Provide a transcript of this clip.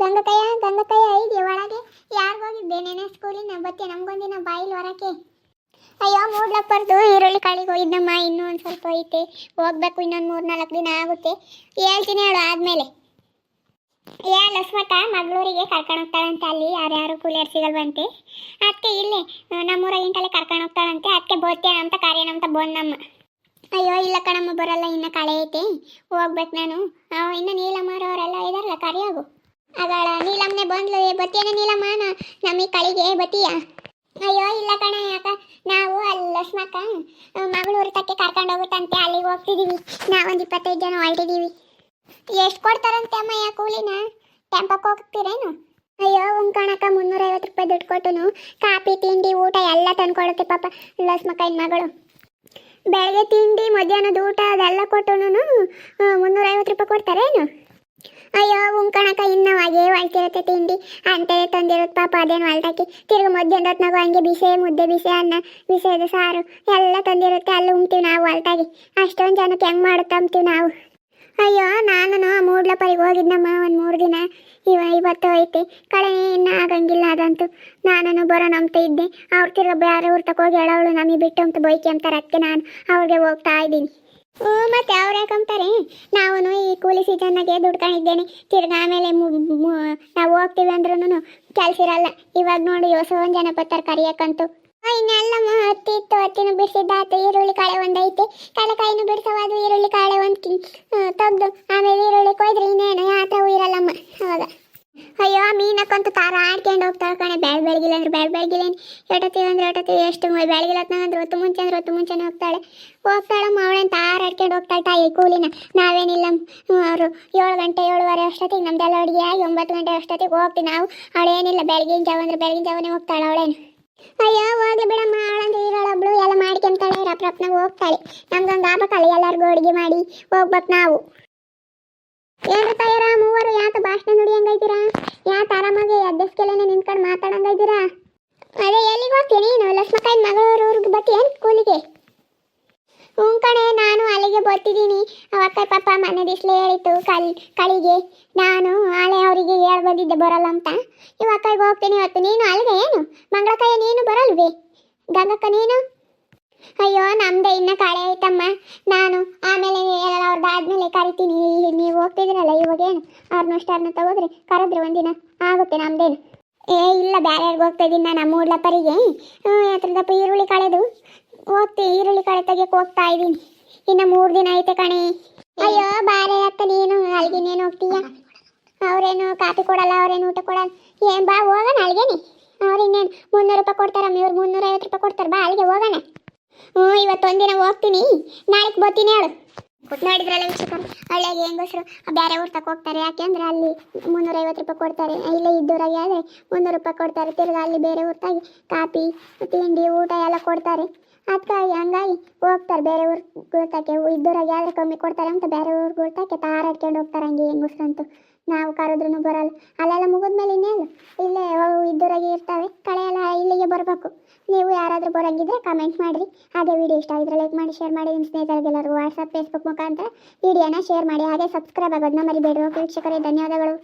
ಗಂಗಕಯ್ಯ ID ಒಳಗೆ ಯಾರು ಹೋಗಿದ್ದೆ ನೆನೆ ಸ್ಕೂಲಿನ ಬತ್ತೆ ನಮ್ಗೊಂದಿನ ಬಾಯಿಲ್ ಹೊರಕ್ಕೆ. ಅಯ್ಯೋ ಮೂಡ್ಲಪ್ಪರ್ದು ಈರುಳ್ಳಿ ಕಾಳಿಗೆ ಹೋಗಿದ್ದಮ್ಮ, ಇನ್ನೂ ಒಂದು ಸ್ವಲ್ಪ ಐತೆ, ಹೋಗ್ಬೇಕು, ಇನ್ನೊಂದು 3-4 ದಿನ ಆಗುತ್ತೆ. ಹೇಳ್ತೀನಿ ಹೇಳು ಆದಮೇಲೆ. ಲಕ್ಷ್ಮಕ್ಕ ಮಗಳೂರಿಗೆ ಕರ್ಕೊಂಡು ಹೋಗ್ತಾಳಂತೆ, ಅಲ್ಲಿ ಯಾರ್ಯಾರು ಕೂಲಿಯರ್ ಸಿಗಲ್ವಂತೆ. ಅದಕ್ಕೆ ಇಲ್ಲೇ ನಮ್ಮೂರ ಇಂಟಲ್ಲೇ ಕರ್ಕೊಂಡು ಹೋಗ್ತಾಳಂತೆ. ಅದಕ್ಕೆ ಬೋತೇನ ಅಂತ ಕಾರ್ಯನಂತ ಬಂದಮ್ಮ. ಅಯ್ಯೋ ಇಲ್ಲ ಕಣಮ್ಮ, ಬರಲ್ಲ, ಇನ್ನು ಕಳೆ ಐತೆ, ಹೋಗ್ಬೇಕು ನಾನು. ಇನ್ನು ನೀಲಮ್ಮರವರೆಲ್ಲ ಇದಾರಲ್ಲ ಕರಿಯಾಗು. ಆಗಳ ನೀಲಮ್ಮನೆ ಬಂದ್ಲು, ಬತ್ತೀಯನ ನೀಲಮ್ಮ ನಮಗೆ ಕಳಿಗೆ ಬತ್ತೀಯ? ಅಯ್ಯೋ ಇಲ್ಲ ಕಣ, ಯಾಕ ನಾವು ಅಲ್ಲಿ ಲಕ್ಷ್ಮಕ್ಕ ಮಗಳೂರು ತಕ್ಕೆ ಕರ್ಕೊಂಡು ಹೋಗುತ್ತಂತೆ, ಅಲ್ಲಿಗೆ ಹೋಗ್ತಿದ್ದೀವಿ. ನಾವೊಂದು 25 ಜನ ಹೊರಟಿದ್ದೀವಿ. ಎಷ್ಟು ಕೊಡ್ತಾರಂತೆ ಅಮ್ಮಯ್ಯ ಕೂಲಿನ? ಟೆಂಪಕ್ಕೆ ಹೋಗ್ತೀರೇನು? ಅಯ್ಯೋ ಕಣಕ್ಕ 350 ರೂಪಾಯಿ ದುಡ್ಡು ಕೊಟ್ಟನು ಕಾಫಿ ತಿಂಡಿ ಊಟ ಎಲ್ಲ ತಂದ್ಕೊಡುತ್ತೆ ಪಾಪ ಲಕ್ಷ್ಮಕ್ಕನ ಮಗಳು. ಬೆಳಗ್ಗೆ ತಿಂಡಿ ಮಧ್ಯಾಹ್ನದ ಊಟ ಅದೆಲ್ಲ ಕೊಟ್ಟನು 350 ರೂಪಾಯಿ ಕೊಡ್ತಾರೇನು? ಅಯ್ಯೋ ಕಣಕ್ಕ ಇನ್ನೂ ಹಾಗೆ ಹೊಳ್ತಿರುತ್ತೆ ತಿಂಡಿ ಅಂತೇಳಿ ತಂದಿರುತ್ತೆ ಪಾಪ. ಅದೇನು ಹೊಲ್ಟಾಕಿ ತಿರ್ಗಿ ಮಧ್ಯಾಹ್ನದ ಹೊತ್ನಾಗೂ ಹಂಗೆ ಬಿಸಿ ಮುದ್ದೆ, ಬಿಸಿ ಅನ್ನ, ಬಿಸಿದ ಸಾರು ಎಲ್ಲ ತಂದಿರುತ್ತೆ, ಅಲ್ಲಿ ಉಣ್ತೀವಿ ನಾವು ಹೊಲ್ಟಾಗಿ. ಅಷ್ಟೊಂದು ಜನಕ್ಕೆ ಹೆಂಗೆ ಮಾಡುತ್ತಂತೀವಿ ನಾವು. ಅಯ್ಯೋ ನಾನು ಮೂಡ್ಲಪ್ಪರಿಗೆ ಹೋಗಿದ್ನಮ್ಮ ಒಂದು 3 ದಿನ, ಇವತ್ತು ಐತೆ ಕಡೆ ಇನ್ನು ಆಗಂಗಿಲ್ಲ ಅದಂತೂ. ನಾನು ಬರೋಣ ಅಂತ ಇದ್ದೆ, ಅವ್ರು ತಿರ್ಗಿ ಬೇರೆ ಊರು ತಗೋಗಿ ಹೇಳವಳು ನಮಗೆ ಬಿಟ್ಟು ಅಂತ ಬೈಕಿ ಅಂತಾರೆ. ಅದಕ್ಕೆ ನಾನು ಅವ್ರಿಗೆ ಹೋಗ್ತಾ ಇದ್ದೀನಿ. ಮತ್ತೆ ಅವ್ರು ಯಾಕಂತಾರೆ, ನಾವು ಈ ಕೂಲಿ ಸೀಸನ್ನಾಗೆ ದುಡ್ಕೊಂಡಿದ್ದೇನೆ, ತಿರ್ಗಿ ಆಮೇಲೆ ನಾವು ಹೋಗ್ತೀವಿ ಅಂದ್ರೂ ಕೆಲಸ ಇರಲ್ಲ. ಇವಾಗ ನೋಡಿ ಹೊಸ ಜನ ಬರ್ತಾರೆ ಕರಿಯಕ್ಕಂತೂ. ಇನ್ನೆಲ್ಲಮ್ಮ ಹತ್ತಿನ ಬಿಡಿಸಿದ್ದಾತು. ಈರುಳ್ಳಿ ಕಾಳೆ ಒಂದೈತೆ, ಕಡಲೆಕಾಯಿನೂ ಬಿಡಿಸೋದು, ಈರುಳ್ಳಿ ಕಾಳೆ ಒಂದು ತೆಗ್ದು ಆಮೇಲೆ ಈರುಳ್ಳಿ ಕೊಯ್ದ್ರೆ ಇನ್ನೇನು ಯಾತ್ರವೂ ಇರಲ್ಲಮ್ಮ ಅವಾಗ. ಅಯ್ಯೋ ಮೀನಕ್ಕಂತೂ ತಾರ ಆಡ್ಕೊಂಡು ಹೋಗ್ತಾಳೆ ಕಣೆ, ಬೆಳಗಿಲ್ಲ ಅಂದ್ರೆ ಬೆಳಗಿಲ್ಲ, ಎಟತ್ತೀವಿ ಅಂದ್ರೆ ಎಟತ್ತೀವಿ, ಎಷ್ಟು ಬೆಳಗಿಲ್ಲತ್ನ ಅಂದ್ರೆ ಹೊತ್ತು ಮುಂಚೆನೇ ಹೋಗ್ತಾಳಮ್ಮ. ಅವಳೇನು ತಾರ ಆಡ್ಕೊಂಡು ಹೋಗ್ತಾಳೆ ತಾಯಿ ಕೂಲಿನ. ನಾವೇನಿಲ್ಲ, ಅವರು 7 ಗಂಟೆ 7:15 ಅಷ್ಟೊತ್ತಿಗೆ ನಮ್ದೆಲ್ಲ ಅಡುಗೆ ಆಗಿ 9 ಗಂಟೆ ಅಷ್ಟೊತ್ತಿಗೆ ಹೋಗ್ತೀವಿ ನಾವು. ಅವಳೇನಿಲ್ಲ, ಬೆಳಗಿನ ಜಾವ ಅಂದ್ರೆ ಬೆಳಗಿನ ಜಾವನೇ ಹೋಗ್ತಾಳೆ ಅವಳೇನು. ಅಯ್ಯೋ ಹೋಗ್ಲಿ ಬಿಡಮ್ಮ, ಅವಳಂದ್ರೆ ಇರೋಳೊಬ್ಳು ಎಲ್ಲ ಮಾಡ್ಕೊಂತಾಳೆ, ರಪ್ರಪ್ನಾಗ ಹೋಗ್ತಾಳೆ. ನಮ್ಗೊಂದು ಆಗ್ಬೇಕಲ್ಲ ಎಲ್ಲರಿಗೂ ಅಡುಗೆ ಮಾಡಿ ಹೋಗ್ಬೇಕು ನಾವು. ಏನು ತಾಯರ ಮೂವರು ಯಾಕೆ ಭಾಷಣ ನುಡಿಯಂಗೈತೀರಾ? ಯಾಕೆ ಆರಾಮಾಗಿ ಅಧ್ಯಕ್ಷಕೆಲೆನೇ ನಿಂತ್ಕೊಂಡು ಮಾತಾಡಂಗೈತೀರಾ? ಅದೇ ಎಲ್ಲಿಗೆ ಹೋಗ್ತೀನಿ ನೀನು? ಲಕ್ಷ್ಮಕ್ಕನ ಮಗಳೂರಿಗೆ ಬರ್ತೀಯೇನು ಕೂಲಿಗೆ? ಕಣೆ, ನಾನು ಅಲ್ಲಿಗೆ ಬರ್ತಿದ್ದೀನಿ. ಅವಕ್ಕ ಪಾಪ ಮನೆ ದಿಸ್ಲೇ ಹೇಳಿತ್ತು ಕಳಿಗೆ, ನಾನು ನಾಳೆ ಅವರಿಗೆ ಹೇಳಿ ಬಂದಿದ್ದೆ ಬರಲ್ಲ ಅಂತ. ಇವಕ್ಕೈಗೆ ಹೋಗ್ತೀನಿ ಇವತ್ತು. ನೀನು ಅಲ್ಲಿಗೆ ಏನು ಮಂಗಳಕಯ್ಯ, ನೀನು ಬರಲ್ವೇ? ಗಂಗಕ್ಕ ನೀನು? ಅಯ್ಯೋ ನಮ್ದೆ ಇನ್ನ ಕಾಳೆ ಐತಮ್ಮ, ನಾನು ಆಮೇಲೆ ಅವ್ರದ್ದಾದ್ಮೇಲೆ ಕರಿತೀನಿ. ನೀವು ಹೋಗ್ತಿದ್ದೀರಲ್ಲ ಇವಾಗೇನು ಅವ್ರನ್ನಷ್ಟನ್ನ ತಗೋದ್ರಿ ಕರೆದ್ರಿ ಒಂದಿನ ಆಗುತ್ತೆ ನಮ್ದೇನು. ಇಲ್ಲ ಬೇರೆಯವ್ರಿಗೆ ಹೋಗ್ತಾ ಇದ್ದೀನಿ ನಾನು, ಮೂಡ್ಲಪ್ಪರಿಗೆ ಹತ್ರದಪ್ಪ ಈರುಳ್ಳಿ ಕಾಳೆದು ಈರುಳ್ಳಿ ಕಾಳೆ ತೆಗಿಯಕ್ಕೆ ಹೋಗ್ತಾ ಇದ್ದೀನಿ. ಇನ್ನು 3 ದಿನ ಐತೆ ಕಣೆ. ಅಯ್ಯೋ ಬಾರೆ ಅಕ್ಕ, ನೀನು ಅಲ್ಗಿನೇನು ಹೋಗ್ತೀಯ? ಅವ್ರೇನು ಕಾಫಿ ಕೊಡಲ್ಲ, ಅವ್ರೇನು ಊಟ ಕೊಡಲ್ಲ. ಏನ್ ಬಾ ಹೋಗೋಣ ಅಲ್ಗೇನಿ. ಅವ್ರು ಇನ್ನೇನು 300 ರೂಪಾಯಿ ಕೊಡ್ತಾರಮ್ಮ, ಇವ್ರು 350 ರೂಪಾಯಿ ಕೊಡ್ತಾರೆ. ಬಾ ಅಲ್ಲಿಗೆ ಹೋಗೋಣ. ಇವತ್ತೊಂದಿನ ಹೋಗ್ತೀನಿ, ನಾಳೆಗೆ ಬರ್ತೀನಿ ಹೇಳು. ನೋಡಿದ್ರಲ್ಲ ವೀಕ್ಷಕರು, ಹಳ್ಳಿಯಾಗಿ ಹೆಂಗಸರು ಬೇರೆ ಊರು ತಕ್ಕ ಹೋಗ್ತಾರೆ. ಯಾಕೆಂದ್ರೆ ಅಲ್ಲಿ 350 ರೂಪಾಯಿ ಕೊಡ್ತಾರೆ, ಇಲ್ಲೇ ಇದ್ದೂರಾಗೆ ಆದರೆ 300 ರೂಪಾಯಿ ಕೊಡ್ತಾರೆ. ತಿರ್ಗಿ ಅಲ್ಲಿ ಬೇರೆ ಊರ್ತಾಗಿ ಕಾಫಿ ತಿಂಡಿ ಊಟ ಎಲ್ಲ ಕೊಡ್ತಾರೆ. ಅದಕ್ಕಾಗಿ ಹಂಗಾಗಿ ಹೋಗ್ತಾರೆ ಬೇರೆ ಊರು ತಕ್ಕೆ. ಇದ್ದೂರಾಗೆ ಆದರೆ ಕಮ್ಮಿ ಕೊಡ್ತಾರೆ ಅಂತ ಬೇರೆ ಊರು ತಕ್ಕೆ ತಾರಾಡ್ಕೊಂಡು ಹೋಗ್ತಾರೆ ಹಂಗೆ ಹೆಂಗಸ್ರಂತೂ. ನಾವು ಕರೆದ್ರೂ ಬರಲ್ಲ. ಅಲ್ಲೆಲ್ಲ ಮುಗಿದ್ಮೇಲೆ ಇನ್ನೇನು ಇಲ್ಲೇ ಇದ್ದೂರಾಗೆ ಇರ್ತವೆ, ಕಳೆ ಎಲ್ಲ ಇಲ್ಲಿಗೆ ಬರಬೇಕು. ನೀವು ಯಾರಾದರೂ ಬರೋಂಗಿದ್ರೆ ಕಮೆಂಟ್ ಮಾಡಿರಿ. ಹಾಗೆ ವಿಡಿಯೋ ಇಷ್ಟ ಆಗಿದ್ರೆ ಲೈಕ್ ಮಾಡಿ, ಶೇರ್ ಮಾಡಿ. ನಿಮ್ಮ ಸ್ನೇಹಿತರಿಗೆಲ್ಲರಿಗೂ ವಾಟ್ಸಪ್ ಫೇಸ್ಬುಕ್ ಮುಖಾಂತರ ವಿಡಿಯೋನ ಶೇರ್ ಮಾಡಿ. ಹಾಗೆ ಸಬ್ಸ್ಕ್ರೈಬ್ ಆಗೋದನ್ನ ಮರಿಬೇಡಿ ವೀಕ್ಷಕರೇ. ಧನ್ಯವಾದಗಳು.